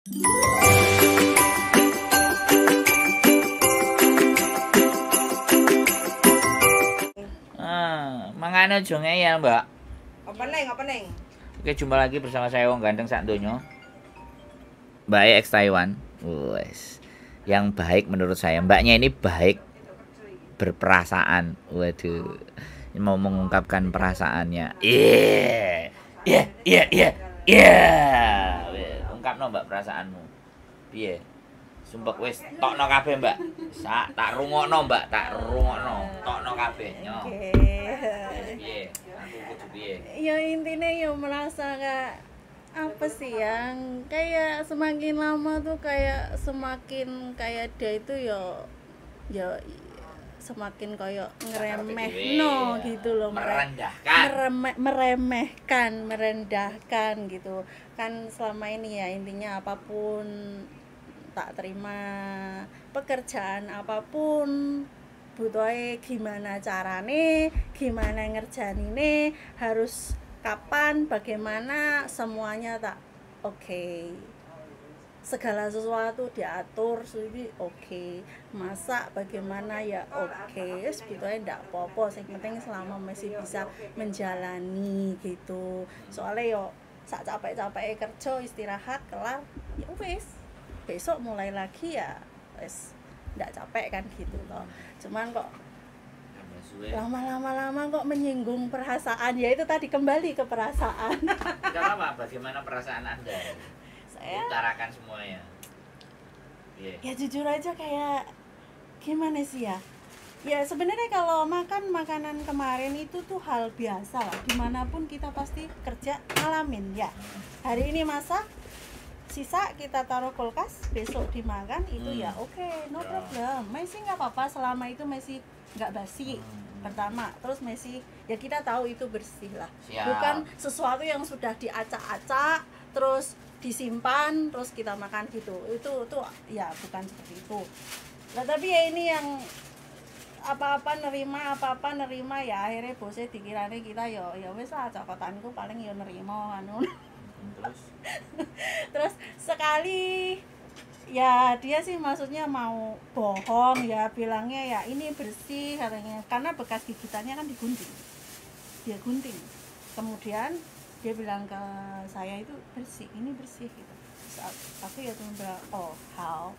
Mangane aja ngeyel, Mbak. Apa neng? Oke, jumpa lagi bersama saya Wong Ganteng sak donya. Mbak E ex Taiwan. Wes. Yang baik menurut saya. Mbaknya ini baik, berperasaan. Waduh. Ini mau mengungkapkan perasaannya. Iya. Ungkapno Mbak perasaanmu. Piye? Sumpek wis tokno kabeh, Mbak. Sak tak rungokno, Mbak, tak rungokno. Tokno kabeh. Nyo. Piye? Aku kudu piye? Ya intinya ya merasa kayak apa sih yang kayak semakin lama tuh kayak semakin kayak dia itu ya semakin kayak ngeremeh no gitu loh, merendahkan gitu kan. Selama ini ya intinya apapun tak terima, pekerjaan apapun butuhnya gimana carane, gimana ngerjanine, harus kapan, bagaimana, semuanya tak oke. Segala sesuatu diatur, oke. Masak bagaimana ya oke. Sebetulnya ndak apa-apa, yang penting selama masih bisa menjalani gitu. Soalnya yo sak capek-capek kerja, istirahat, kelar, ya wis. Besok mulai lagi ya wis ndak capek kan gitu loh. Cuman kok lama-lama kok menyinggung perasaan, ya itu tadi kembali ke perasaan. Tidak apa-apa, bagaimana perasaan Anda? Saya utarakan semuanya. Ya jujur aja kayak gimana sih ya? Ya sebenarnya kalau makan makanan kemarin itu tuh hal biasa lah. Dimanapun kita pasti kerja ngalamin ya. Hari ini masak, sisa kita taruh kulkas, besok dimakan itu ya oke, no problem. Masih nggak apa-apa selama itu masih nggak basi. Pertama, terus masih ya kita tahu itu bersih lah. Siap. Bukan sesuatu yang sudah diacak-acak terus disimpan terus kita makan gitu. Itu ya bukan seperti itu. Nah, tapi ya ini yang apa-apa nerima ya akhirnya bosnya dikiranya kita ya wis lah cokotanku paling ya nerima anu. Terus sekali ya dia sih maksudnya mau bohong ya, bilangnya ya ini bersih katanya, karena bekas gigitannya kan digunting, dia gunting, kemudian dia bilang ke saya itu bersih, ini bersih gitu. Saat aku ya cuma bilang oh how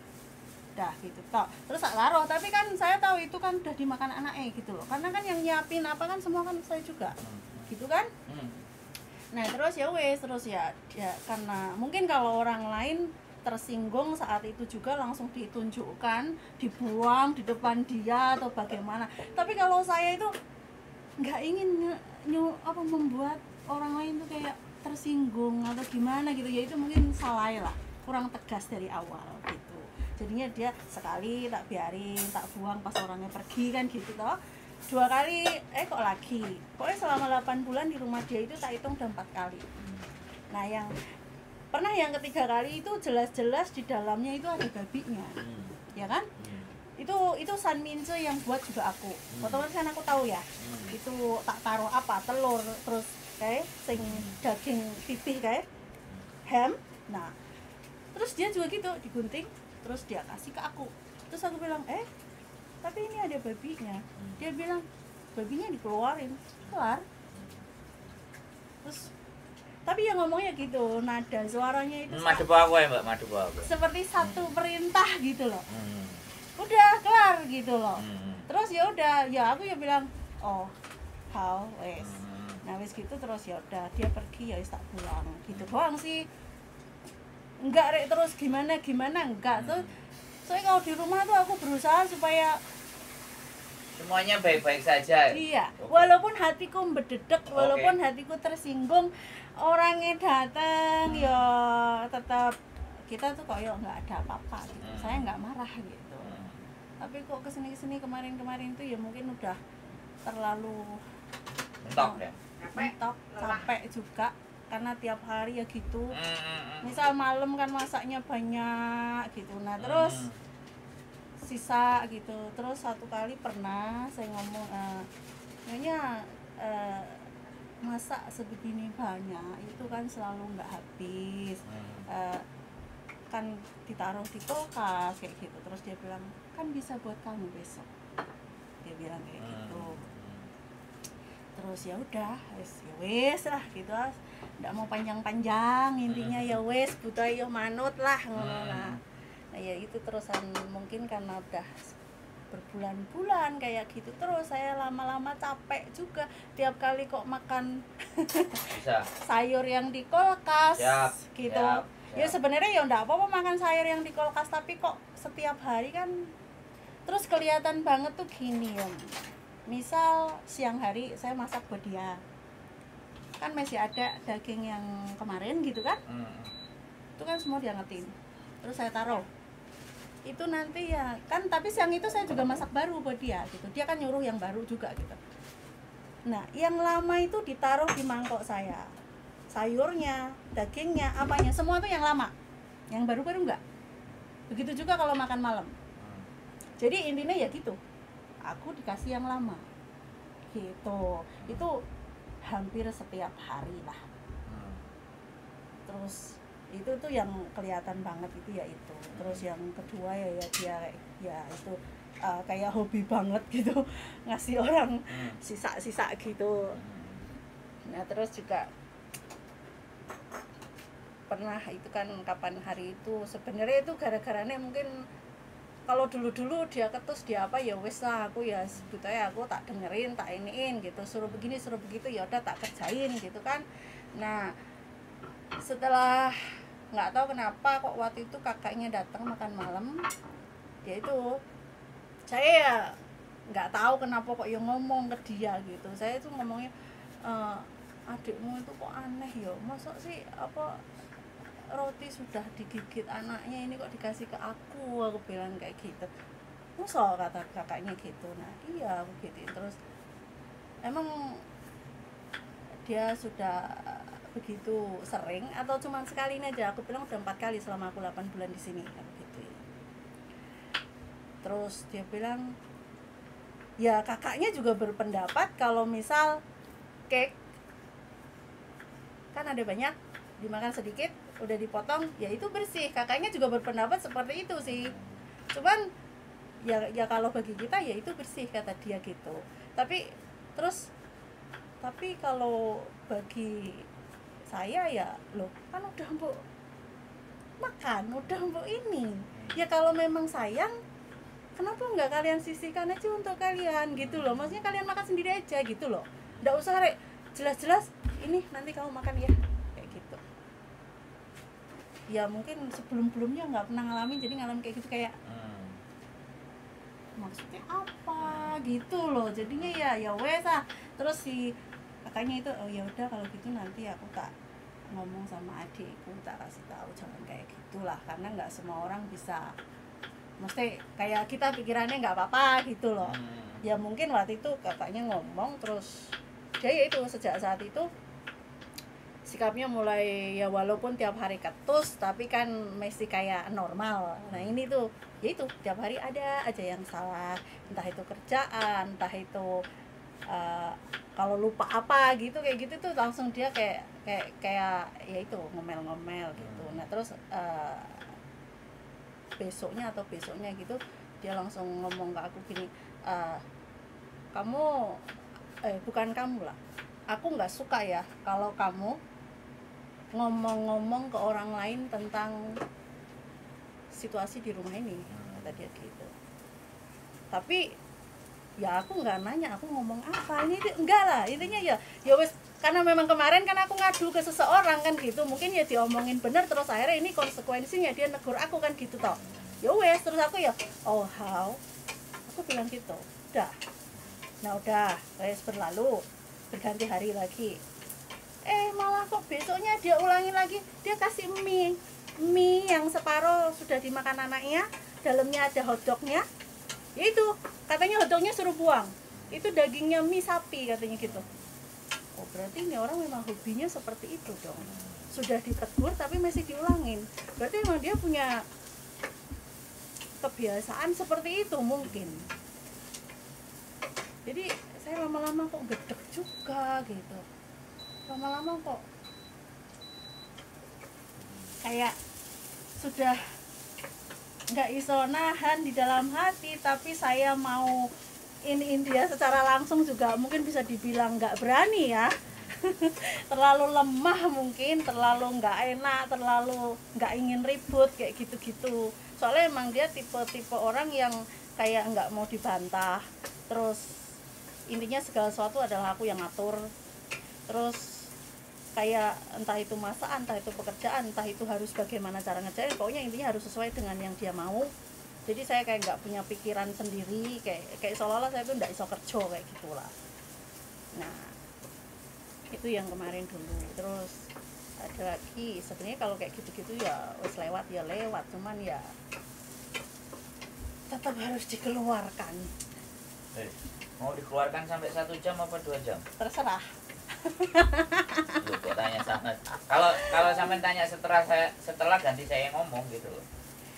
dah gitu toh, terus tak taruh, tapi kan saya tahu itu kan udah dimakan anaknya gitu loh, karena kan yang nyiapin apa kan semua kan saya juga gitu kan. Nah terus ya wes, terus ya karena mungkin kalau orang lain tersinggung saat itu juga langsung ditunjukkan, dibuang di depan dia atau bagaimana. Tapi kalau saya itu nggak ingin membuat orang lain tuh kayak tersinggung atau gimana gitu, ya itu mungkin salah lah, kurang tegas dari awal gitu. Jadinya dia sekali tak biarin, tak buang pas orangnya pergi kan gitu toh. 2 kali kok lagi, pokoknya selama 8 bulan di rumah dia itu tak hitung udah 4 kali. Nah yang pernah yang ketiga kali itu jelas-jelas di dalamnya itu ada babinya, ya kan? Itu sanmince yang buat juga aku, otomatis kan aku tahu ya. Itu tak taruh apa, telur, terus kayak sing daging pipih kayak ham. Nah terus dia juga gitu digunting, terus dia kasih ke aku, terus aku bilang tapi ini ada babinya. Dia bilang babinya dikeluarin, kelar. Terus tapi yang ngomongnya gitu, nada suaranya itu Madu aku ya Mbak, madu aku. seperti satu perintah gitu loh. Udah kelar gitu loh. Terus ya udah, ya aku ya bilang oh how wes. Nah wes gitu, terus ya udah dia pergi, ya wes tak pulang gitu doang sih. Enggak rek terus gimana enggak tuh. Soalnya kalau di rumah tuh aku berusaha supaya semuanya baik-baik saja. Iya, walaupun hatiku berdedek, walaupun hatiku tersinggung, orangnya datang ya tetap kita tuh kayak nggak ada apa-apa gitu. Saya nggak marah gitu. Tapi kok kesini kemarin tuh ya mungkin udah terlalu mentok ya. Mentok, capek juga karena tiap hari ya gitu. Misal malam kan masaknya banyak gitu. Nah, terus sisa gitu. Terus satu kali pernah saya ngomong masak sebegini banyak itu kan selalu nggak habis. kan ditaruh di kulkas kayak gitu. Terus dia bilang kan bisa buat kamu besok, dia bilang kayak gitu. Terus ya udah ya wes lah gitu, nggak mau panjang-panjang, intinya ya wes butuh yo manut lah ngono lah. Nah ya itu terusan, mungkin karena udah berbulan-bulan kayak gitu terus, saya lama-lama capek juga tiap kali kok makan Bisa. sayur yang di kulkas. Siap, gitu. siap. Ya sebenarnya ya enggak apa-apa makan sayur yang di kulkas, tapi kok setiap hari kan terus kelihatan banget tuh gini ya. Misal siang hari saya masak buat dia, kan masih ada daging yang kemarin gitu kan, itu kan semua diangetin, terus saya taruh itu nanti ya kan, tapi siang itu saya juga masak baru buat dia gitu, dia kan nyuruh yang baru juga gitu. Nah yang lama itu ditaruh di mangkok saya, sayurnya, dagingnya, apanya, semua tuh yang lama, yang baru-baru enggak. Begitu juga kalau makan malam. Jadi intinya ya gitu, aku dikasih yang lama gitu. Itu hampir setiap hari lah. Terus itu tuh yang kelihatan banget itu ya itu. Terus yang kedua ya dia ya itu kayak hobi banget gitu ngasih orang sisa-sisa gitu. Nah terus juga pernah itu kan kapan hari itu, sebenarnya itu gara-garanya mungkin kalau dulu-dulu dia ketus dia apa ya wes lah, aku ya sebetulnya aku tak dengerin tak iniin gitu, suruh begini suruh begitu ya udah tak kerjain gitu kan. Nah setelah nggak tahu kenapa kok waktu itu kakaknya datang makan malam, dia itu saya ya nggak tahu kenapa kok yang ngomong ke dia gitu. Saya tuh ngomongnya adikmu itu kok aneh ya, masa sih apa roti sudah digigit anaknya ini kok dikasih ke aku bilang kayak gitu. Masa kata kakaknya gitu. Nah iya aku gitu. Terus emang dia sudah begitu sering atau cuma sekali ini aja? Aku bilang udah 4 kali selama aku 8 bulan di sini gitu. Terus dia bilang ya kakaknya juga berpendapat kalau misal cake kan ada banyak, dimakan sedikit udah dipotong ya itu bersih. Kakaknya juga berpendapat seperti itu sih, cuman ya kalau bagi kita ya itu bersih kata dia gitu. Tapi kalau bagi saya ya loh kan udah mbok makan, udah mbok ini ya, kalau memang sayang kenapa nggak kalian sisihkan aja untuk kalian gitu loh, maksudnya kalian makan sendiri aja gitu loh, nggak usah jelas-jelas ini nanti kamu makan ya kayak gitu. Ya mungkin sebelum-belumnya nggak pernah ngalamin, jadi ngalamin kayak gitu kayak maksudnya apa gitu loh, jadinya ya wes ah. Terus si kakaknya itu oh ya udah kalau gitu nanti aku tak ngomong sama adikku, tak kasih tahu jangan kayak gitulah, karena nggak semua orang bisa, mesti kayak kita pikirannya nggak apa-apa gitu loh. Ya mungkin waktu itu kakaknya ngomong terus dia ya itu sejak saat itu sikapnya mulai ya walaupun tiap hari ketus tapi kan masih kayak normal. Nah ini tuh ya itu tiap hari ada aja yang salah, entah itu kerjaan, entah itu kalau lupa apa gitu kayak gitu tuh langsung dia kayak ya itu ngomel-ngomel gitu. Nah terus besoknya gitu dia langsung ngomong ke aku gini, kamu bukan kamu lah, aku nggak suka ya kalau kamu ngomong-ngomong ke orang lain tentang situasi di rumah ini, kata dia gitu. Tapi ya aku nggak nanya aku ngomong apa ini, enggak lah, intinya ya wes, karena memang kemarin kan aku ngadu ke seseorang kan gitu, mungkin ya diomongin bener terus akhirnya ini konsekuensinya dia negur aku kan gitu toh. Ya wes terus aku ya oh how, aku bilang gitu udah. Nah udah wes berlalu, berganti hari lagi, malah kok besoknya dia ulangi lagi, dia kasih mie yang separuh sudah dimakan anaknya, dalamnya ada hotdognya. Ya itu katanya hotdognya suruh buang, itu dagingnya mie sapi katanya gitu. Oh berarti ini orang memang hobinya seperti itu dong, sudah ditegur tapi masih diulangin, berarti memang dia punya kebiasaan seperti itu mungkin. Jadi saya lama-lama kok gedek juga gitu, lama-lama kok kayak sudah nggak iso nahan di dalam hati, tapi saya mau ini dia secara langsung juga mungkin bisa dibilang nggak berani ya. Terlalu lemah mungkin, terlalu nggak enak, terlalu nggak ingin ribut kayak gitu-gitu. Soalnya emang dia tipe-tipe orang yang kayak nggak mau dibantah, terus intinya segala sesuatu adalah aku yang ngatur. Terus kayak entah itu masakan, entah itu pekerjaan, entah itu harus bagaimana cara ngerjain, pokoknya intinya harus sesuai dengan yang dia mau. Jadi saya kayak nggak punya pikiran sendiri, kayak seolah-olah saya tuh nggak iso kerja kayak gitulah. Nah itu yang kemarin dulu. Terus ada lagi, sebenarnya kalau kayak gitu-gitu ya wes lewat ya lewat, cuman ya tetap harus dikeluarkan. Mau dikeluarkan sampai 1 jam apa 2 jam? Terserah. Loh, kok tanya sama. Kalau sampean tanya setelah ganti saya yang ngomong gitu loh.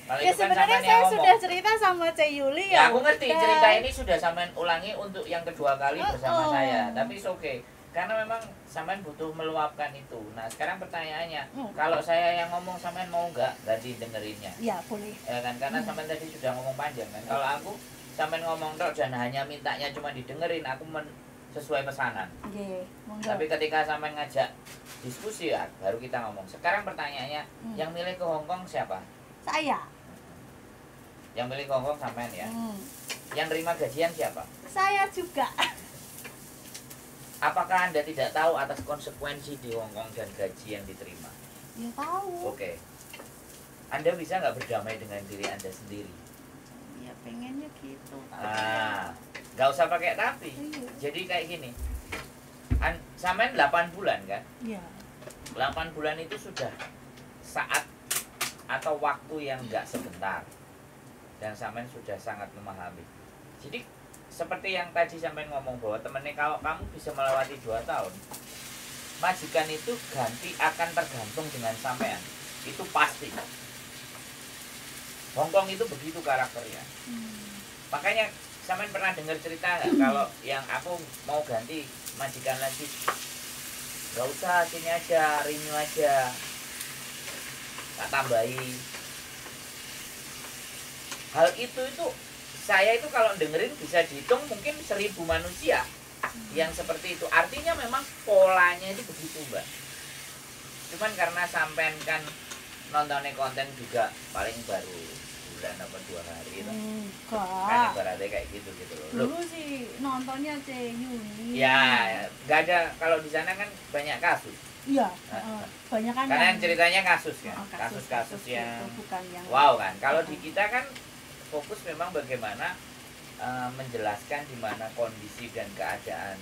Kalau Ya itu kan sebenarnya sampean saya yang sudah cerita sama Cek Yuli ya. ya. Aku ngerti udah. cerita ini sudah sampean ulangi untuk yang kedua kali bersama saya. Tapi it's okay. Karena memang sampean butuh meluapkan itu. Nah, sekarang pertanyaannya, kalau saya yang ngomong sampean mau nggak ganti dengerinnya? Ya, boleh. Ya kan, karena sampean tadi sudah ngomong panjang kan. Kalau aku sampean ngomong tok dan hanya mintanya cuma didengerin, aku sesuai pesanan. Monggo. Tapi ketika sampean ngajak diskusi ya baru kita ngomong. Sekarang pertanyaannya, yang milih ke Hongkong siapa? Saya. Yang milih ke Hongkong sampean ya. Yang terima gajian siapa? Saya juga. Apakah Anda tidak tahu atas konsekuensi di Hongkong dan gaji yang diterima? Ya tahu. Oke. Anda bisa nggak berdamai dengan diri Anda sendiri? Ya pengennya gitu. Nggak usah pakai tapi. Iya. Jadi kayak gini. Sampean 8 bulan kan? Iya. 8 bulan itu sudah saat atau waktu yang nggak sebentar. Dan sampean sudah sangat memahami. Jadi seperti yang tadi sampean ngomong bahwa temennya kalau kamu bisa melewati 2 tahun, majikan itu ganti akan tergantung dengan sampean. Itu pasti. Hongkong itu begitu karakternya. Makanya sampean pernah dengar cerita nggak kalau yang aku mau ganti majikan lagi, nggak usah, sini aja, renew aja, tak tambahi. Hal itu saya itu kalau dengerin bisa dihitung mungkin 1000 manusia yang seperti itu. Artinya memang polanya itu begitu, Mbak. Cuman karena sampean kan nontonnya konten juga paling baru bulan apa 2 hari itu. Kan ibaratnya kayak gitu loh. Dulu sih nontonnya Cek Yuli. Ya, nggak ada, kalau di sana kan banyak kasus. Iya, banyak kan. Karena ceritanya kasus kan. Kasus-kasus yang wow kan. Kalau di kita kan fokus memang bagaimana menjelaskan di mana kondisi dan keadaan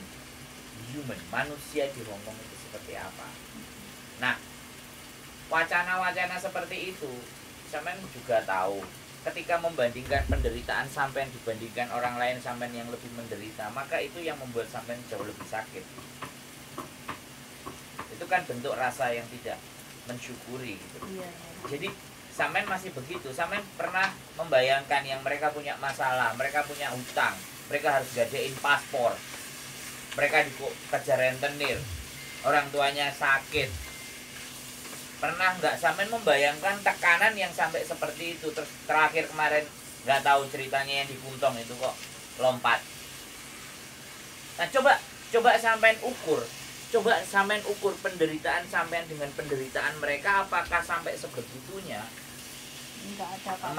human, manusia di Hongkong itu seperti apa. Nah, wacana-wacana seperti itu sampean juga tahu. Ketika membandingkan penderitaan sampean dibandingkan orang lain sampean yang lebih menderita, maka itu yang membuat sampean jauh lebih sakit. Itu kan bentuk rasa yang tidak mensyukuri gitu. Iya. Jadi sampean masih begitu. Sampean pernah membayangkan yang mereka punya masalah, mereka punya hutang, mereka harus gadein paspor, mereka dikejar rentenir, orang tuanya sakit. Pernah nggak sampean membayangkan tekanan yang sampai seperti itu? Terus terakhir kemarin nggak tahu ceritanya yang di Kuntong itu kok lompat. Nah coba sampean ukur. Coba sampean ukur penderitaan sampean dengan penderitaan mereka, apakah sampai sebegitunya? Enggak ada apa-apa.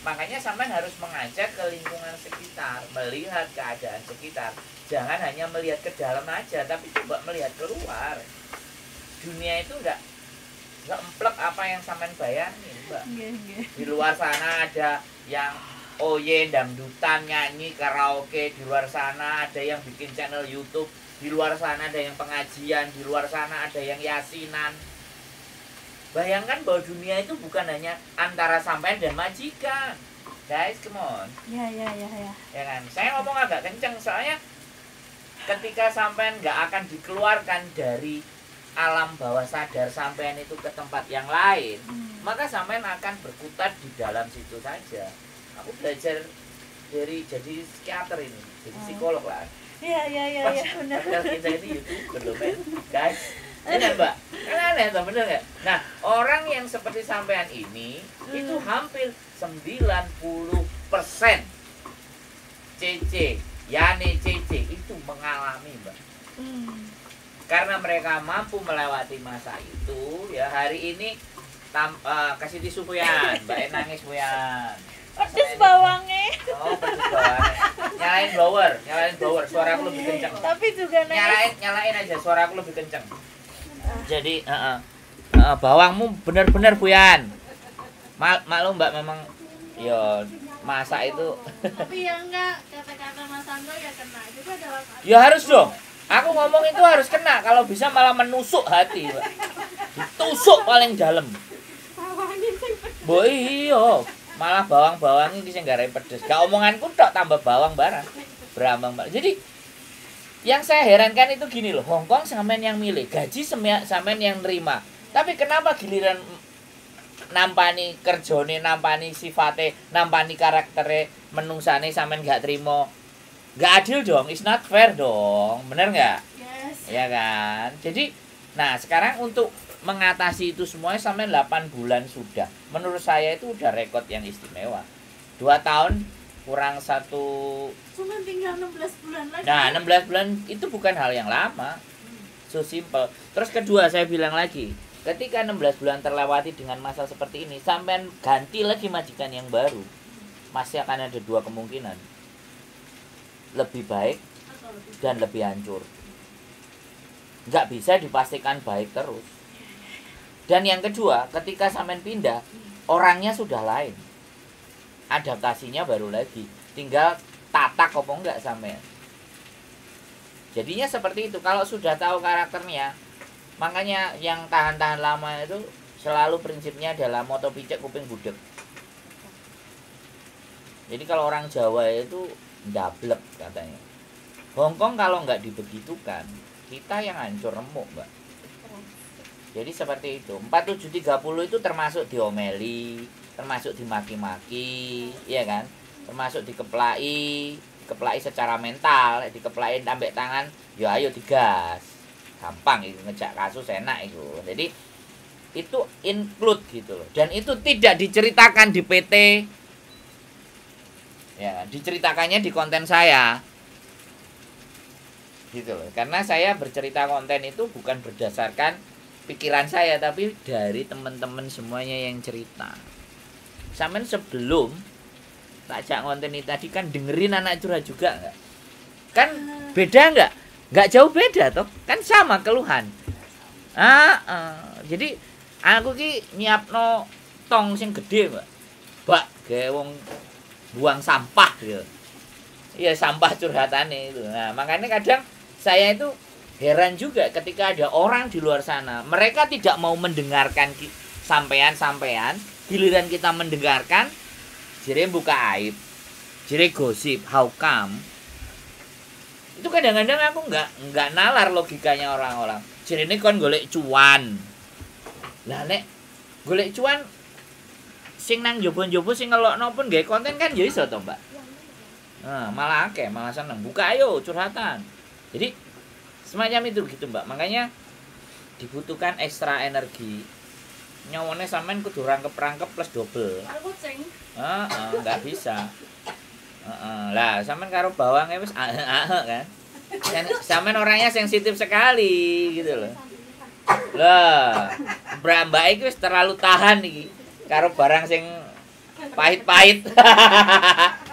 Makanya sampean harus mengajak ke lingkungan sekitar, melihat keadaan sekitar. Jangan hanya melihat ke dalam aja, tapi coba melihat keluar. Dunia itu enggak emplek apa yang sampean bayangin, Mbak. Di luar sana ada yang oye dangdutan, nyanyi karaoke, di luar sana ada yang bikin channel YouTube, di luar sana ada yang pengajian, di luar sana ada yang yasinan. Bayangkan bahwa dunia itu bukan hanya antara sampean dan majikan. Guys, come on. Ya kan? Saya ngomong agak kenceng soalnya ketika sampean nggak akan dikeluarkan dari alam bawah sadar sampean itu ke tempat yang lain, maka sampean akan berkutat di dalam situ saja. Aku belajar dari jadi psikiater ini, jadi psikolog lah. Iya benar. Padahal kita ini YouTuber loh, men. Guys. Benar, Mbak. Kan aneh toh, bener nggak? Nah, orang yang seperti sampean ini itu hampir 90% CC, yani CC itu mengalami, Mbak. Karena mereka mampu melewati masa itu, ya hari ini kasih tisu Puyan, Mbak nangis Puyan. Pedes bawangnya. Oh, pedes bawangnya. Nyalain blower, suara aku lebih kencang. Tapi juga Nyalain aja, suara aku lebih kencang. Jadi, bawangmu benar-benar Puyan. Maklum Mbak, memang ya masak itu. Tapi ya enggak, kata-kata Mas Ando ya kena juga dalam arti. Ya harus dong. Aku ngomong itu harus kena, kalau bisa malah menusuk hati, Mbak. Ditusuk paling dalam. Boy, iya, malah bawang-bawang ini sing garai pedes. Gak omonganku tok tambah bawang barang. Berambang, Mbak. Jadi yang saya herankan itu gini loh, Hongkong sampean yang milih, gaji sampean yang nerima. Tapi kenapa giliran nampani kerjone, nampani sifate, nampani karaktere, menungsane sampean gak terima? Gak adil dong, it's not fair dong, bener nggak? Yes. Ya kan? Jadi, nah sekarang untuk mengatasi itu semuanya sampai 8 bulan sudah. Menurut saya itu udah rekod yang istimewa. 2 tahun kurang 1. Cuma tinggal 16 bulan lagi. Nah, 16 bulan itu bukan hal yang lama. So simple. Terus kedua saya bilang lagi, ketika 16 bulan terlewati dengan masa seperti ini, sampai ganti lagi majikan yang baru, masih akan ada 2 kemungkinan. Lebih baik dan lebih hancur. Nggak bisa dipastikan baik terus. Dan yang kedua, ketika sampean pindah, orangnya sudah lain. Adaptasinya baru lagi. Tinggal tatak apa enggak sampean. Jadinya seperti itu. Kalau sudah tahu karakternya, makanya yang tahan-tahan lama itu selalu prinsipnya adalah moto picek kuping budek. Jadi kalau orang Jawa itu ndablek katanya. Hongkong kalau nggak dibegitukan, kita yang hancur remuk, Mbak. Jadi seperti itu. 4730 itu termasuk diomeli, termasuk dimaki-maki, ya kan? Termasuk dikeplai secara mental, dikeplain ambek tangan, ya ayo digas. Gampang itu ngejak kasus enak itu. Jadi itu include gitu loh. Dan itu tidak diceritakan di PT. Ya, diceritakannya di konten saya. Gitu loh. Karena saya bercerita konten itu bukan berdasarkan pikiran saya, tapi dari teman-teman semuanya yang cerita. Sampean sebelum tak ajak konten ini tadi kan dengerin anak curhat juga enggak? Kan beda enggak? Enggak jauh beda toh? Kan sama keluhan. Jadi aku ki nyiapno tong sing gede, Mbak. Mbak, gawe wong buang sampah gitu. Iya, sampah curhatane itu. Nah, makanya kadang saya itu heran juga ketika ada orang di luar sana, mereka tidak mau mendengarkan sampean, giliran kita mendengarkan, jere buka aib, jere gosip, how come? Itu kadang-kadang aku nggak nalar logikanya orang-orang. Jere ini kon golek cuan. Lah nek golek cuan sing nang jobo-jobo sing ngelokno pun nggih konten kan ya iso to, Mbak. Nah, malah akeh, malah seneng. Buka ayo curhatan. Jadi semacam itu gitu, Mbak. Makanya dibutuhkan ekstra energi. Nyawane sampean kudu rangkep-rangkep plus double. Enggak bisa. Lah, sampean karo bawangnya wis kan. Sampean orangnya sensitif sekali gitu loh. Lah, Mbak iki wis terlalu tahan iki. Karo barang sing pahit-pahit.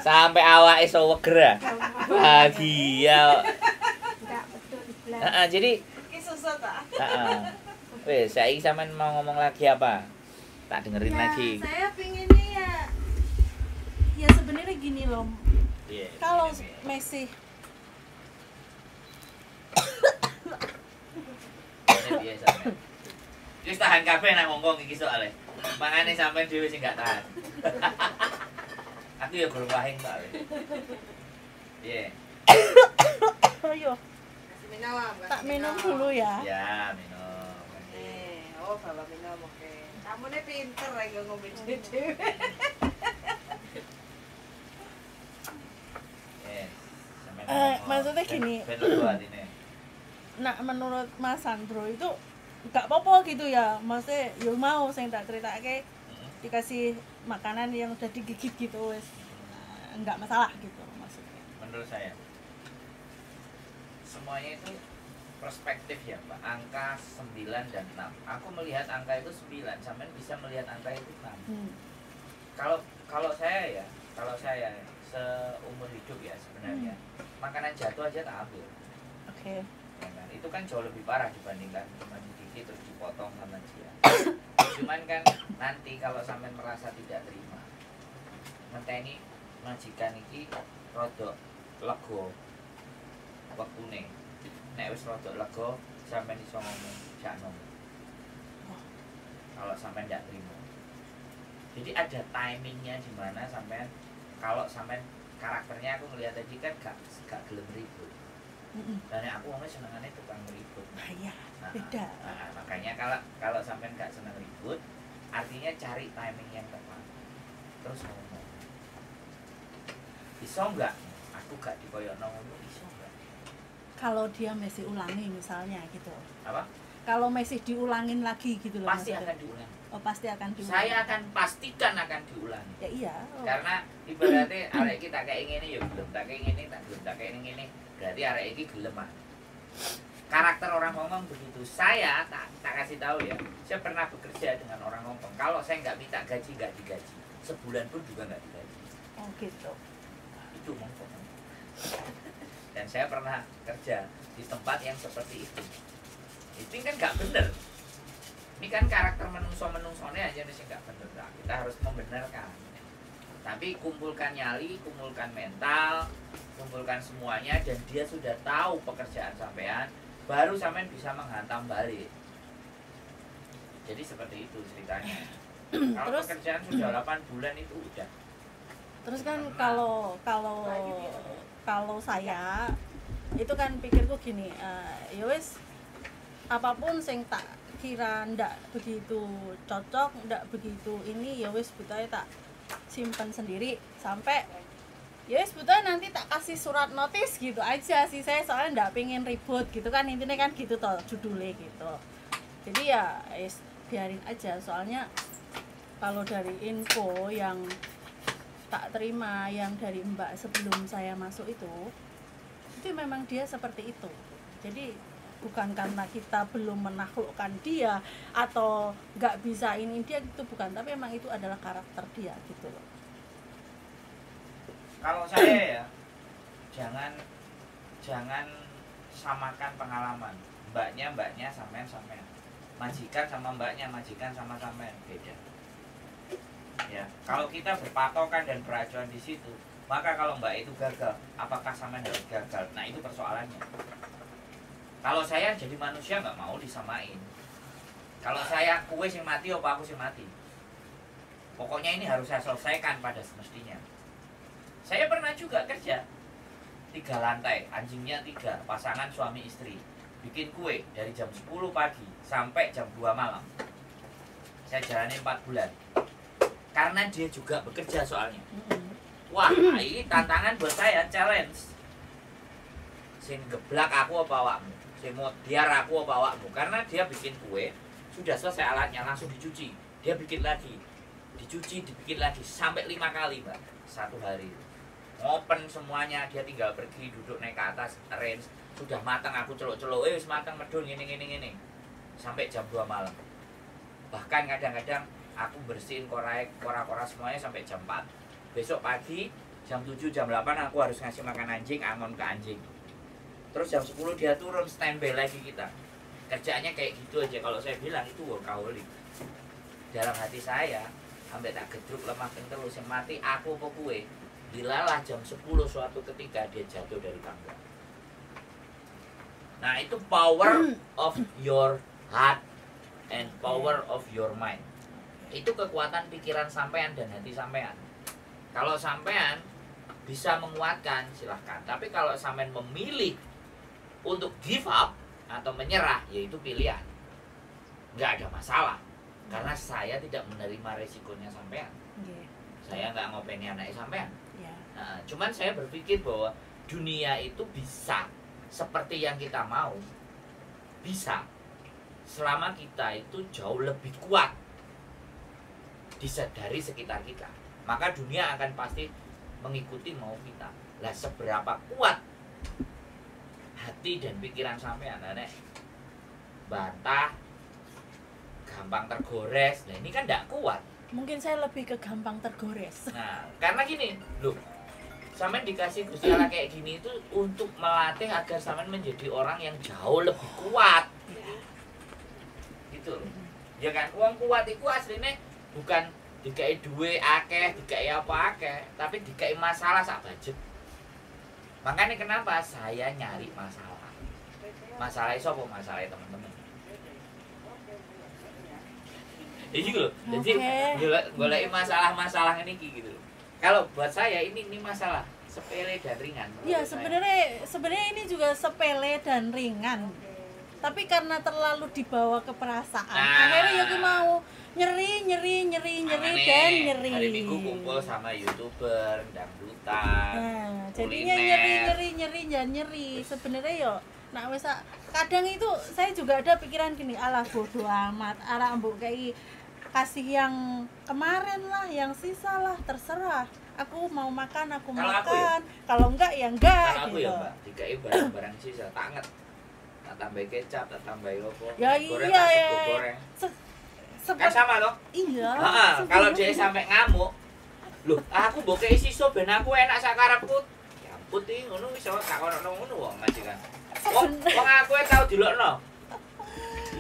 Sampai awake iso weger. Bahagia. Jadi Ki susah ta? Wes, saiki sampean mau ngomong lagi apa? Tak dengerin lagi. Saya pinginnya ya sebenarnya gini loh. Kalau Messi biasa. Wis tahan kabeh nang ngomong iki soalé. Mangane sampean dhewe sing gak tahan. Aku ya gurung wahing, Pak. Piye? Ayo, tak minum dulu ya. Ya, minum. Oh, bapak minum, oke. Kamu nih pinter lagi ngomong dhewe. Maksudnya gini. Nah, menurut Mas Sandro itu gak apa-apa gitu ya, maksudnya yo mau sing tak ceritake dikasih makanan yang udah digigit gitu wes nggak masalah gitu maksudnya. Menurut saya semuanya itu perspektif ya Pak. Angka 9 dan 6. Aku melihat angka itu 9, sampean bisa melihat angka itu 6. Kalau saya seumur hidup ya sebenarnya makanan jatuh aja tak ambil. Oke. Ya kan? Itu kan jauh lebih parah dibandingkan cuma digigit terus dipotong sama dia. Cuman kan nanti kalau sampean merasa tidak terima, ngenteni majikan iki rodok lego wektune. Nek wis rodok lego sampean iso ngomong jakno. Kalau sampean tidak terima. Jadi ada timingnya di mana sampean kalau sampean karakternya aku ngelihat tadi kan gak gelem ribut. Dan aku ngomongnya senengannya tukang ribut. Iya, beda. Makanya kalau sampean gak seneng ribut, artinya cari timing yang tepat. Terus ngomong. Iso enggak? Aku gak dikoyokno ngono iso enggak? Kalau dia masih ulangi misalnya gitu. Apa? Kalau masih diulangin lagi gitu loh. Pasti maksudnya. akan diulangi. Oh, pasti akan diulangi. Saya akan pastikan akan diulangi. Ya iya. Oh. Karena ibaratnya arek iki tak kayak ngene ya gelem, tak kayak ngene tak gelem, tak kayak ngene. Berarti arek iki gelem ah. Karakter orang Hongkong begitu. Saya tak kasih tahu ya. Saya pernah bekerja dengan orang Hongkong. Kalau saya nggak minta gaji, nggak digaji. Sebulan pun juga nggak digaji. Oh gitu. Nah, itu Hongkong. Dan saya pernah kerja di tempat yang seperti itu. Itu kan nggak bener. Ini kan karakter menungso-menungsone aja nih sih nggak bener. Nah, kita harus membenarkan. Tapi kumpulkan nyali, kumpulkan mental, kumpulkan semuanya, dan dia sudah tahu pekerjaan sampean, baru sampean bisa menghantam balik. Jadi seperti itu ceritanya. Kalau Terus, pekerjaan sudah 8 bulan itu udah. Terus kan kalau saya itu kan pikirku gini, ya wis apapun sing tak kira ndak begitu cocok, ndak begitu ini, ya wis butahe tak simpen sendiri sampai ya wis butahe nanti tak kasih surat notis gitu aja sih. Saya soalnya ndak pengen ribut gitu kan, intinya kan gitu toh judulnya gitu. Jadi ya biarin aja, soalnya kalau dari info yang tak terima yang dari Mbak sebelum saya masuk itu memang dia seperti itu. Jadi bukan karena kita belum menaklukkan dia atau nggak bisa ini dia gitu, bukan, tapi emang itu adalah karakter dia gitu loh. Kalau saya ya jangan samakan pengalaman. Mbaknya sampean, majikan sama mbaknya, majikan sama sampean beda. Ya, kalau kita berpatokan dan beracuan di situ, maka kalau mbak itu gagal, apakah sampean harus gagal? Nah, itu persoalannya. Kalau saya jadi manusia nggak mau disamain. Kalau saya kue sing mati apa aku sing mati. Pokoknya ini harus saya selesaikan pada semestinya. Saya pernah juga kerja 3 lantai, anjingnya 3, pasangan suami istri. Bikin kue dari jam 10 pagi sampai jam 2 malam. Saya jalani 4 bulan. Karena dia juga bekerja soalnya. Wah, ini tantangan buat saya, challenge. Sing geblak aku apa awakmu? Sing modiar aku apa awakmu? Karena dia bikin kue, sudah selesai alatnya langsung dicuci. Dia bikin lagi, dicuci, dibikin lagi sampai 5 kali, Mbak, satu hari. Open semuanya, dia tinggal pergi duduk naik ke atas range, sudah matang aku celuk-celuk, wis matang medun gini. Sampai jam 2 malam. Bahkan kadang-kadang aku bersihin kora-kora semuanya sampai jam 4. Besok pagi jam 7 jam 8 aku harus ngasih makan anjing, angon ke anjing. Terus jam 10 dia turun, standby lagi kita. Kerjaannya kayak gitu aja. Kalau saya bilang itu workaholic. Dalam hati saya sampai tak gedruk lemah kentel sing mati aku apa kue. Dilalah jam 10 suatu ketika dia jatuh dari tangga. Nah, itu power of your heart and power of your mind. Itu kekuatan pikiran sampean dan hati sampean. Kalau sampean bisa menguatkan, silahkan. Tapi kalau sampean memilih untuk give up atau menyerah, yaitu pilihan. Nggak ada masalah. Karena saya tidak menerima resikonya sampean. Saya nggak ngopeni anaknya sampean. Nah, cuman saya berpikir bahwa dunia itu bisa seperti yang kita mau. Bisa. selama kita itu jauh lebih kuat dari sekitar kita, maka dunia akan pasti mengikuti mau kita. Lah seberapa kuat hati dan pikiran sampean, nek bantah, gampang tergores, nah ini kan tidak kuat. Mungkin saya lebih ke gampang tergores. Nah, karena gini, loh, sampean dikasih Gusti Allah kayak gini itu untuk melatih agar sampean menjadi orang yang jauh lebih kuat. Gitu loh. Ya kan, uang kuat itu aslinya bukan dikai duwe akeh, dikai apa akeh, tapi dikai masalah sak budget. Makanya kenapa saya nyari masalah. Masalah itu apa? Masalah teman-teman. Jadi loh, jadi golek masalah-masalah ini gitu. Kalau buat saya ini masalah sepele dan ringan. Iya, sebenarnya ini juga sepele dan ringan. Tapi karena terlalu dibawa ke perasaan, akhirnya ya mau nyeri dan nyeri. Hari Minggu kumpul sama YouTuber, dangdutan. Nah, jadinya nyeri. Sebenarnya yo nah wes kadang itu saya juga ada pikiran gini, alah bodoh amat, arah mbok kayak kasih yang kemarin lah, yang sisa lah, terserah. Aku mau makan, aku Kalau aku makan. Kalau enggak ya enggak. Kalau aku gitu. ya Mbak, dikai barang-barang sisa tanget. Tak tambah kecap, tak tambah lopo. Ya goreng, iya tak ya. sego goreng. Kan Seperti sama loh. iya. Kalau dia sampai ngamuk, loh, aku mbok kei sisa ben aku enak sak karepku. Ya ampun iki ngono wis gak ono ngono wong majikan. Wong aku tau dilokno.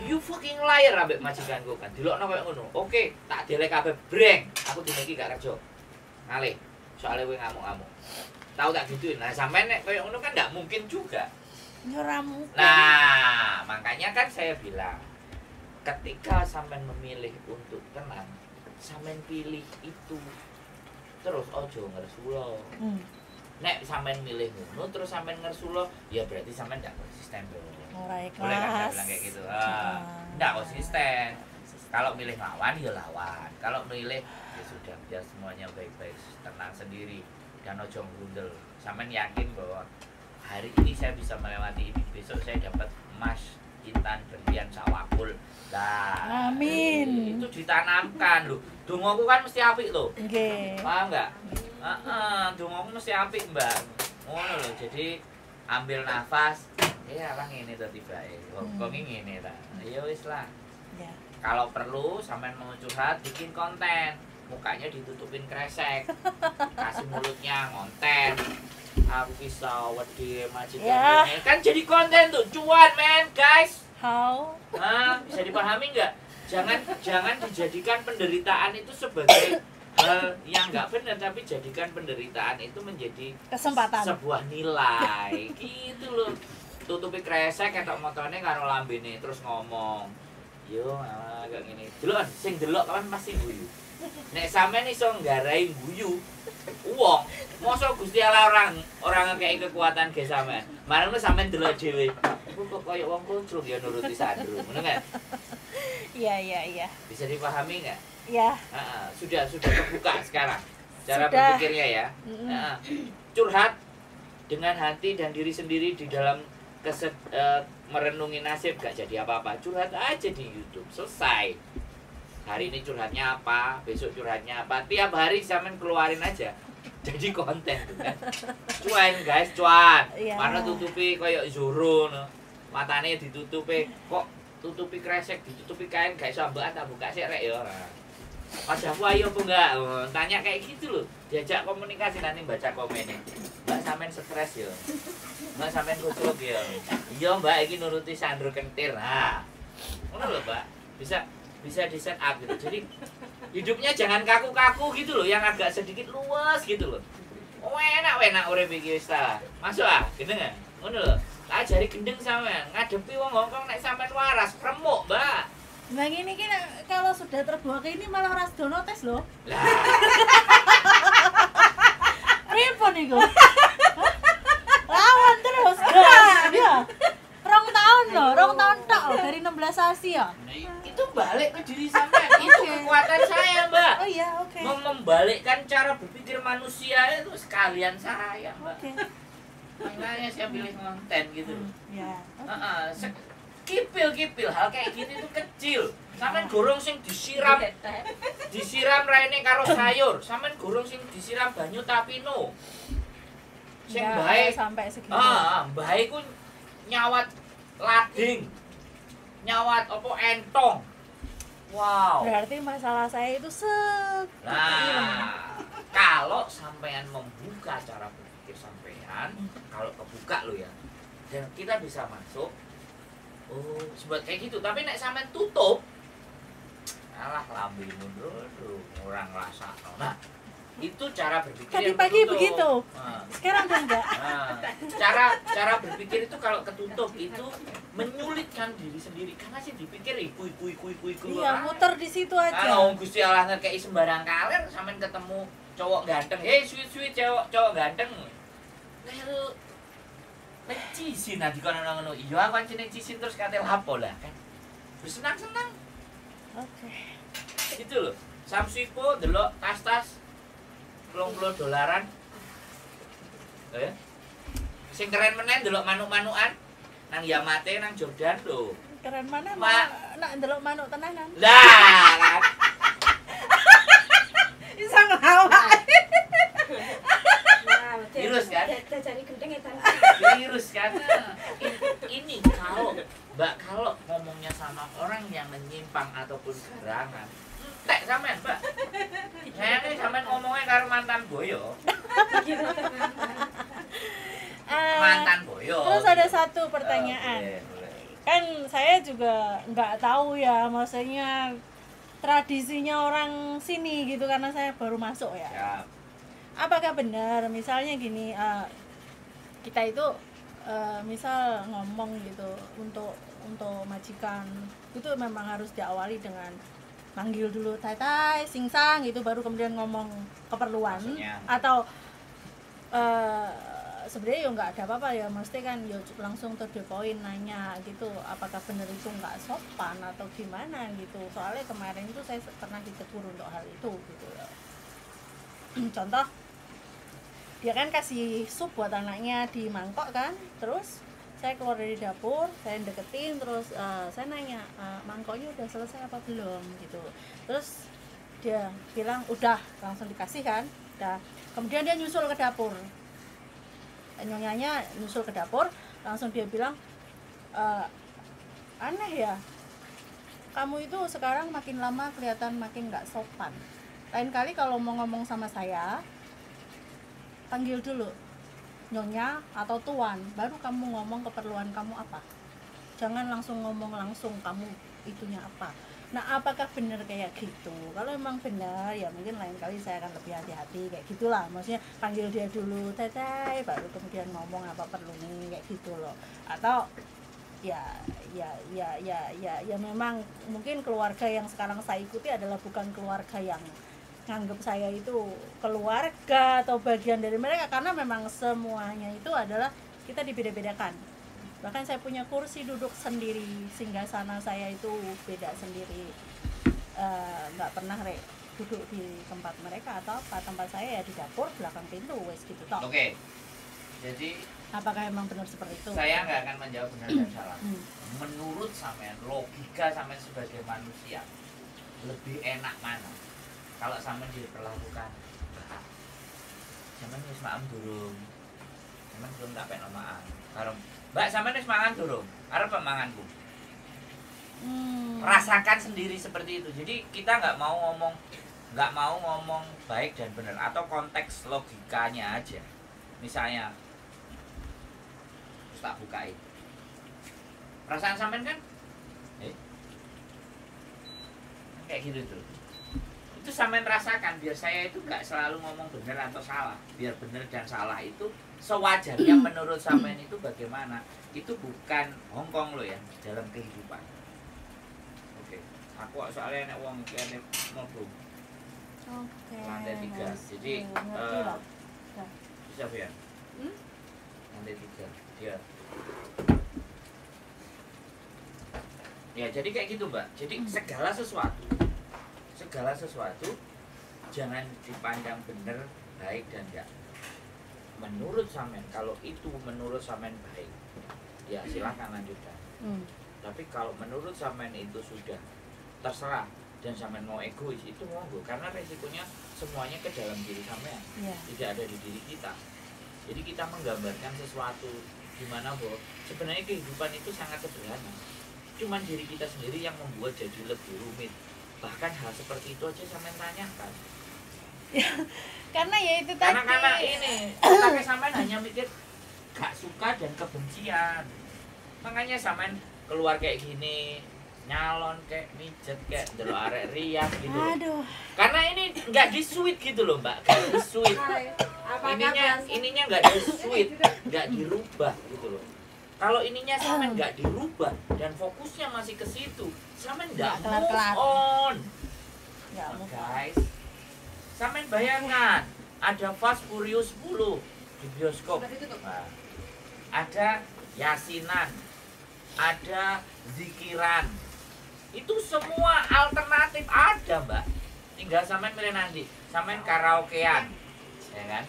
You fucking liar ambek majikanku kan. Dilokno koyo ngono. Oke, tak delek kabeh breng. Aku dina iki gak kerja. Ngalih. Soalnya kowe ngamuk-ngamuk. Tahu tak gituin. Nah, sampean nek koyo ngono kan ndak mungkin juga. Nyeramu. Nah, makanya kan saya bilang ketika sampean memilih untuk tenang, sampean pilih itu. Terus ojo ngersulo. Nek sampean milih ngono terus sampean ngersulo, ya berarti sampean ndak konsisten dong. Mulai Boleh kan saya kelas. bilang kayak gitu. Ndak konsisten. Kalau milih lawan ya lawan. Kalau milih ya sudah biar semuanya baik-baik, tenang sendiri dan ojo ngundel. Sampean yakin bahwa hari ini saya bisa melewati ini, besok saya dapat emas, intan, berlian, sawakul. Nah, Amin. itu ditanamkan loh. Dongoku kan mesti apik loh. Nggih. Paham enggak? Dongoku mesti apik, Mbak. Ngono loh. Jadi ambil nafas, ya lah ngene to tibae. Kok ngene ta. Ya wis lah. Ya. Kalau perlu sampean mau curhat bikin konten, mukanya ditutupin kresek. Kasih mulutnya ngonten. Aku bisa wedi majikan Ya. ini. Kan jadi konten tuh, cuan men, guys. How? Bisa dipahami nggak? Jangan dijadikan penderitaan itu sebagai hal yang nggak benar, tapi jadikan penderitaan itu menjadi Kesempatan. sebuah nilai. Gitu loh. Tutupi kresek ketok motone karo lambene terus ngomong. Yo, agak gini. Delok sing delok kan pasti guyu. Nek sampean iso nggarai guyu wong, mosok Gusti Allah orang ngekeki kekuatan ge sampean. Marane sampean delok dhewe. Iku kok koyo wong kucluk ya nuruti sandru, ngono kan? Iya. Bisa dipahami enggak? Ya. Sudah terbuka sekarang cara Sudah. berpikirnya ya. Curhat dengan hati dan diri sendiri di dalam merenungi nasib gak jadi apa-apa. Curhat aja di YouTube, selesai. Hari ini curhatnya apa, besok curhatnya apa, tiap hari sampean keluarin aja. Jadi konten tuh kan. Cuan guys, cuan. Iya. Mana tutupi koyo Zoro no. Matane ditutupi, kok tutupi kresek, ditutupi kain gak iso ambekan tak buka sik rek ya ora. Wajahku ayo apa enggak? Tanya kayak gitu loh. Diajak komunikasi nanti baca komennya. Mbak sampean stres ya. Mbak sampean kucluk ya. Iya Mbak iki nuruti Sandro Kentir. Nah. Ngono lho, Mbak. Bisa di set up gitu. Jadi hidupnya jangan kaku-kaku gitu loh, yang agak sedikit luas gitu loh. Oh, enak urip iki wis ta. Masuk ah, gendeng ah. Ngono lho. Tak ajari gendeng sampean, ngadepi wong Hongkong nek sampean waras, remuk, Mbak. Bang ini kalau sudah terbawa ke ini malah ras dono tes loh. Lah, Pripun iku? Lawan terus gas. Ya. 2 tahun loh, 2 tahun tok loh, dari 16 Asi ya. itu balik ke diri sampean. Itu kekuatan saya, Mbak. Oh iya, oke. Membalikkan cara berpikir manusia itu sekalian saya, Mbak. Oke. Makanya saya pilih konten gitu. Ya. Heeh, Kipil hal kayak gini tuh kecil. Sampeyan gorong sing disiram raine karo sayur. Sampeyan gorong sing disiram banyu tapino. Sing bae sampai segitu. Bae ku nyawat lading. Nyawat apa entong. Wow. Berarti masalah saya itu Nah, kalau sampean membuka cara berpikir sampean, kalau kebuka lo ya, dan kita bisa masuk. Oh, sebab kayak gitu. Tapi nek sampean tutup, alah lambimu dulu, orang rasa. Nah, itu cara berpikir tadi yang pagi ketutup. begitu. Nah, Sekarang udah enggak. cara berpikir itu kalau ketutup itu menyulitkan diri sendiri karena sih dipikir iku. Iya, muter di situ aja. Kalau Gusti Allah ngekei sembarang kaler sampean ketemu cowok ganteng, sweet cowok ganteng. Nek cisin nanti kono ngono. Iya aku ancene cisin terus kate lapo lah kan. Bersenang-senang. Oke. Itu loh. Samsipo delok tas-tas $20. Ya. Sing keren meneh delok manuk-manukan nang Yamate nang Jordan lho. Keren mana nak ndelok manuk tenanan. Lah kan. Bisa ngelawak. Virus kan? Virus kan? Ini kalau ngomongnya sama orang yang menyimpang ataupun garangan, entek sampean, Mbak. Sayangnya sampean ngomongnya karo mantan boyo. Mantan boyo. Terus ada satu pertanyaan. Boleh. Kan saya juga nggak tahu ya, maksudnya tradisinya orang sini gitu karena saya baru masuk ya. Siap. Apakah benar misalnya gini, kita itu misal ngomong gitu untuk majikan itu memang harus diawali dengan manggil dulu tai singsang gitu baru kemudian ngomong keperluan. Maksudnya? Atau sebenarnya ya nggak ada apa-apa ya, mesti kan ya langsung to the point nanya gitu apakah benar itu nggak sopan atau gimana gitu. Soalnya kemarin itu saya pernah ditegur untuk hal itu gitu ya. Contoh, dia kan kasih sup buat anaknya di mangkok kan, terus saya keluar dari dapur, saya deketin, terus saya nanya, mangkoknya udah selesai apa belum gitu. Terus dia bilang udah, langsung dikasih kan, udah. Kemudian dia nyusul ke dapur, nyonyanya nyusul ke dapur, langsung dia bilang, aneh ya, kamu itu sekarang makin lama kelihatan makin nggak sopan. Lain kali kalau mau ngomong sama saya, panggil dulu nyonya atau tuan, baru kamu ngomong keperluan kamu apa. Jangan langsung ngomong langsung kamu itunya apa. Nah, apakah benar kayak gitu? Kalau memang benar, ya mungkin lain kali saya akan lebih hati-hati kayak gitulah. Maksudnya panggil dia dulu, teteh, baru kemudian ngomong apa perlu nih kayak gitu loh. Atau ya memang mungkin keluarga yang sekarang saya ikuti adalah bukan keluarga yang nganggap saya itu keluarga atau bagian dari mereka, karena memang semuanya itu adalah kita dibeda-bedakan. Bahkan saya punya kursi duduk sendiri, singgasana saya itu beda sendiri, nggak pernah duduk di tempat mereka atau apa. Tempat saya ya di dapur belakang pintu wes gitu toh. Oke. Jadi apakah emang benar seperti itu? Saya nggak akan menjawab benar dan salah. Menurut sampean, logika sampean sebagai manusia, lebih enak mana? Kalau sampean diperlakukan, sampean wis maem durung. Sampean belum tak pengen maem. Karo Mbak sampean wis mangan durung? Arep manganku. Rasakan sendiri seperti itu. Jadi kita nggak mau ngomong baik dan benar atau konteks logikanya aja. Misalnya terus tak bukain. Perasaan sampean kan? Kayak gitu tuh. Itu sampean rasakan, biar saya itu nggak selalu ngomong benar atau salah. Biar benar dan salah itu sewajarnya menurut sampean itu bagaimana. Itu bukan Hongkong loh ya, dalam kehidupan. Oke. Aku soalnya nek wong iki ane mlebu. Oke. Lantai 3. Jadi bisa ya? Lantai 3. Dia. Ya, jadi kayak gitu, Mbak. Jadi segala sesuatu jangan dipandang benar, baik dan enggak. Menurut sampean, kalau itu menurut sampean baik, ya silakan lanjutkan. Tapi kalau menurut sampean itu sudah terserah dan sampean mau egois itu monggo, karena resikonya semuanya ke dalam diri sampean, tidak ada di diri kita. Jadi kita menggambarkan sesuatu di mana bahwa sebenarnya kehidupan itu sangat sederhana. Cuman diri kita sendiri yang membuat jadi lebih rumit. Bahkan hal seperti itu aja sampean tanyakan. Karena ya itu tadi. Karena ini sampai sampean hanya mikir gak suka dan kebencian. Makanya sampean keluar kayak gini, nyalon kayak mijet kayak delok arek riak gitu. Aduh. Karena ini nggak di sweet gitu loh, Mbak. Nggak di sweet. Ininya nggak di sweet, nggak dirubah gitu loh. Kalau ininya sampean nggak dirubah dan fokusnya masih ke situ, sampean nggak move on. Nggak move on. Guys, sampean bayangkan ada Fast Furious 10 di bioskop. Nah, ada yasinan, ada zikiran. Itu semua alternatif ada, Mbak. Tinggal sampean milih nanti. Sampean karaokean, ya kan?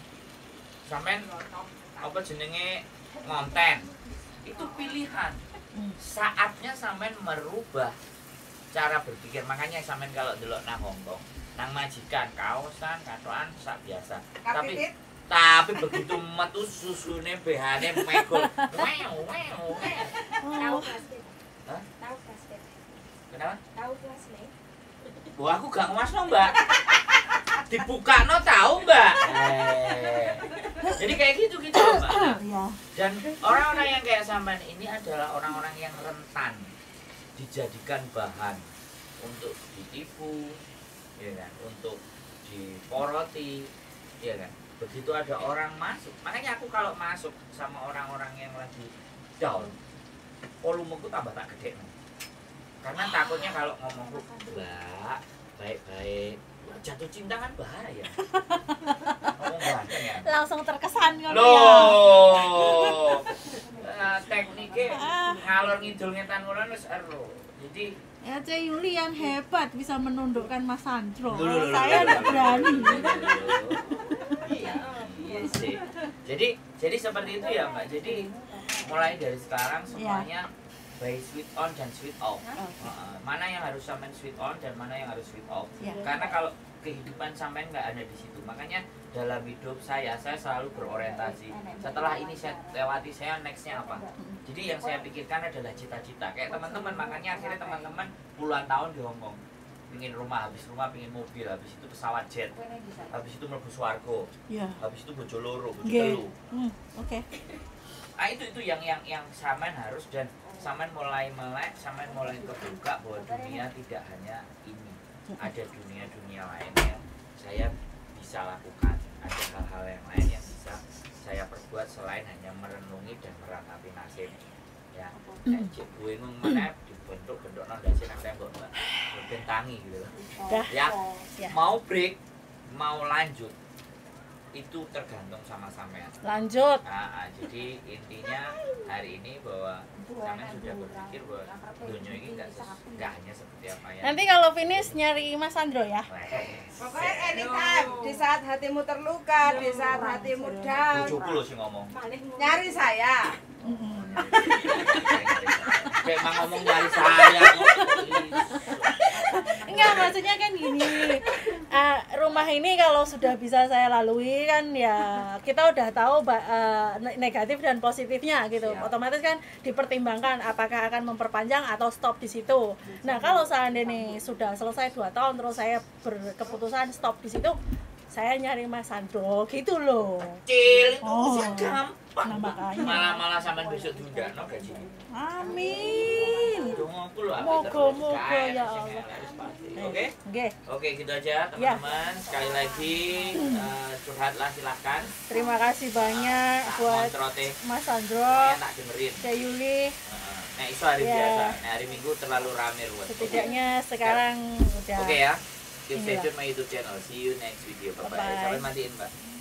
Sampean apa jenenge ngonten. Itu pilihan. Saatnya sampean merubah cara berpikir. Makanya sampean kalau delok nang Hongkong, nang majikan kaosan, katoan sak biasa. Tapi begitu metu susune BH-ne megol. Tahu plastik. Hah? Tahu plastik. Kenapa? Tahu plastik. Wah, aku gak nguasno, Mbak. Dibukano tahu, Mbak. Jadi kayak gitu loh, Mbak. Dan orang-orang yang kayak sampean ini adalah orang-orang yang rentan dijadikan bahan untuk ditipu, ya kan, untuk diporoti, ya kan. Begitu ada orang masuk, makanya aku kalau masuk sama orang-orang yang lagi down, volumeku tambah tak gede. Karena takutnya kalau ngomongku, Mbak, baik-baik, jatuh cinta kan bahaya. Ngomong ganteng ya. Langsung terkesan kan ya. Loh. Tekniknya ngalor ngidul ngetan ngono wis ero. Jadi ya Cek Yuli yang hebat bisa menundukkan Mas Sandro. Loh. Saya tidak berani. Iya sih. Jadi seperti itu ya, Mbak. Jadi mulai dari sekarang semuanya by sweet on dan sweet off. Mana yang harus sampean sweet on dan mana yang harus sweet off. Karena kalau kehidupan sampean nggak ada di situ. Makanya dalam hidup saya selalu berorientasi. Setelah ini saya lewati, saya nextnya apa. Jadi yang saya pikirkan adalah cita-cita. Kayak teman-teman, makanya akhirnya teman-teman puluhan tahun di Hongkong. Pingin rumah, habis rumah pingin mobil, habis itu pesawat jet, habis itu mlebu swarga, habis itu bojo loro, bojo telu. Oke. Ah itu yang sampean harus, dan sampean mulai melek, sampean mulai kebuka bahwa dunia tidak hanya ini, ada dunia lain yang saya bisa lakukan, ada hal-hal yang lain yang bisa saya perbuat selain hanya merenungi dan meratapi nasib. Ya, cek gue mana dibentuk-bentuk nandasi nang tembok, Mbak. Bentangi gitu loh. Ya, mau break, mau lanjut, itu tergantung sama sampean. Lanjut. Nah, jadi intinya hari ini bahwa sampean sudah berpikir bahwa dunia ini nggak hanya seperti apa ya. Nanti kalau finish nyari Mas Sandro ya. Pokoknya anytime, di saat hatimu terluka, di saat hatimu down, Bojoku lho sing ngomong. nyari saya. Kayak emang ngomong nyari saya. Enggak, maksudnya kan gini, rumah ini kalau sudah bisa saya lalui kan ya kita udah tahu negatif dan positifnya gitu. Otomatis kan dipertimbangkan apakah akan memperpanjang atau stop di situ. Nah kalau seandainya sudah selesai 2 tahun terus saya berkeputusan stop di situ, saya nyari Mas Sandro gitu loh. Kecil, itu gampang. Nah, makanya. Malah sampean besok diundangno gaji. Amin. Dongoku lho. Moga-moga ya Allah. Oke, gitu aja teman-teman. Sekali lagi curhatlah silahkan. Terima kasih banyak buat Mas Sandro. Tak dengerin. Cek Yuli. Nah, itu hari biasa. Nah, hari Minggu terlalu rame ruwet. Setidaknya sekarang udah. Oke ya. Keep stay tune my YouTube channel. See you next video. Bye bye. Sampai mandiin, Mbak.